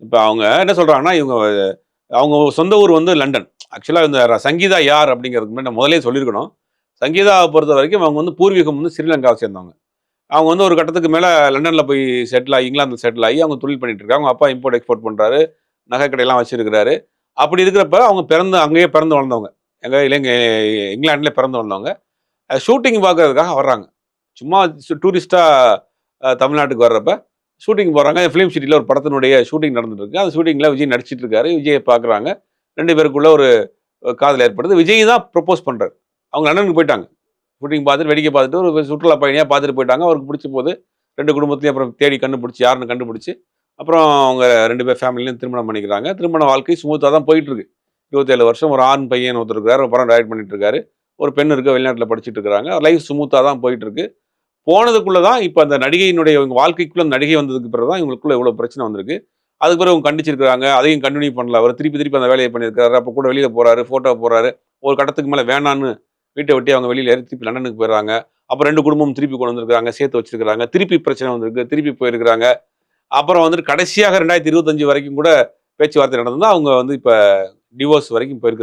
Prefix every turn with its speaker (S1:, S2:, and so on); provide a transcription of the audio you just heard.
S1: இப்ப அவங்க என்ன சொல்றாங்கன்னா, அவங்க சொந்த ஊர் வந்து லண்டன். ஆக்சுவலா இந்த சங்கீதா யார் அப்படிங்கிறதுக்கு முன்னாடி நான் முதல்லயே சொல்லியிருக்கணும். சங்கீதாவ பொறுத்தவரைக்கும் அவங்க வந்து பூர்வீகம் வந்து ஸ்ரீலங்காவ சேர்ந்தவங்க. அவங்க வந்து ஒரு கட்டத்துக்கு மேல லண்டன்ல போய் செட்டில் ஆகி, இங்கிலாந்துல செட்டில் ஆகி அவங்க தொழில் பண்ணிட்டு இருக்காங்க. அவங்க அப்பா இம்போர்ட், எக்ஸ்போர்ட் பண்றாரு. நகை கடையெல்லாம் வச்சிருக்கிறாரு. அப்படி இருக்கிறப்ப அவங்க அங்கேயே பிறந்து வளர்ந்தவங்க. இங்கிலாந்துலயே பிறந்து வளர்ந்தவங்க. ஷூட்டிங் பார்க்கறதுக்காக வர்றாங்க. சும்மா டூரிஸ்ட்டா தமிழ்நாட்டுக்கு வர்றப்ப, ஷூட்டிங் போறாங்க. ஃபிலிம் சிட்டில ஒரு படத்தினுடைய ஷூட்டிங் நடந்துட்டு இருக்கு. அந்த ஷூட்டிங்ல விஜய் நடிச்சிட்டு இருக்காரு. விஜய பார்க்குறாங்க. 2 பேருக்குள்ள ஒரு காதல் ஏற்படுது. விஜய் தான் ப்ரொபோஸ் பண்றாரு. அவங்க லண்டனுக்கு போயிட்டாங்க. ஷூட்டிங் பார்த்துட்டு, வேடிக்கை பார்த்துட்டு ஒரு சுற்றுலா பயணியா பார்த்துட்டு போயிட்டாங்க. அவருக்கு பிடிச்ச போது 2 குடும்பத்திலயும் அப்புறம் தேடி கண்டுபிடிச்சு, யாருன்னு கண்டுபிடிச்சு, அப்புறம் அவங்க 2 பேர் ஃபேமிலிலயும் திருமணம் பண்ணிக்கிறாங்க. திருமண வாழ்க்கை ஸ்மூத்தா தான் போயிட்டு இருக்கு. 27 வருஷம் ஒரு ஆண் பையன் ஒருத்தர் இருக்காரு. ஒரு படம் டைரக்ட் பண்ணிட்டு இருக்காரு. ஒரு பெண் இருக்கு. வெளிநாட்டுல படிச்சுட்டு இருக்காங்க. லைஃப் ஸ்மூத்தா தான் போயிட்டு இருக்கு. போனதுக்குள்ள தான் இப்ப அந்த நடிகையினுடைய இவங்க வாழ்க்கைக்குள்ள அந்த நடிகை வந்ததுக்கு பிறகு தான் இவங்களுக்குள்ள இவ்வளவு பிரச்சனை வந்திருக்கு. அதுக்கு பிறகு அவங்க கண்டிச்சிருக்காங்க. அதையும் கன்டின்யூ பண்ணல. அவர் திருப்பி திருப்பி அந்த வேலையை பண்ணியிருக்காரு. அப்ப கூட வெளியில போறாரு, போட்டோ போடுறாரு. ஒரு கட்டத்துக்கு மேல வேணான்னு வீட்டை விட்டு அவங்க வெளியில ஏறி திருப்பி லண்டனுக்கு போயிடுறாங்க. அப்புறம் 2 குடும்பமும் திருப்பி கொண்டு வந்திருக்காங்க. சேர்த்து வச்சிருக்காங்க. திருப்பி பிரச்சனை வந்திருக்கு. திருப்பி போயிருக்காங்க. அப்புறம் வந்துட்டு கடைசியாக 2025 வரைக்கும் கூட பேச்சுவார்த்தை நடந்தது. அவங்க வந்து இப்ப டிவோர்ஸ் வரைக்கும் போயிருக்காங்க.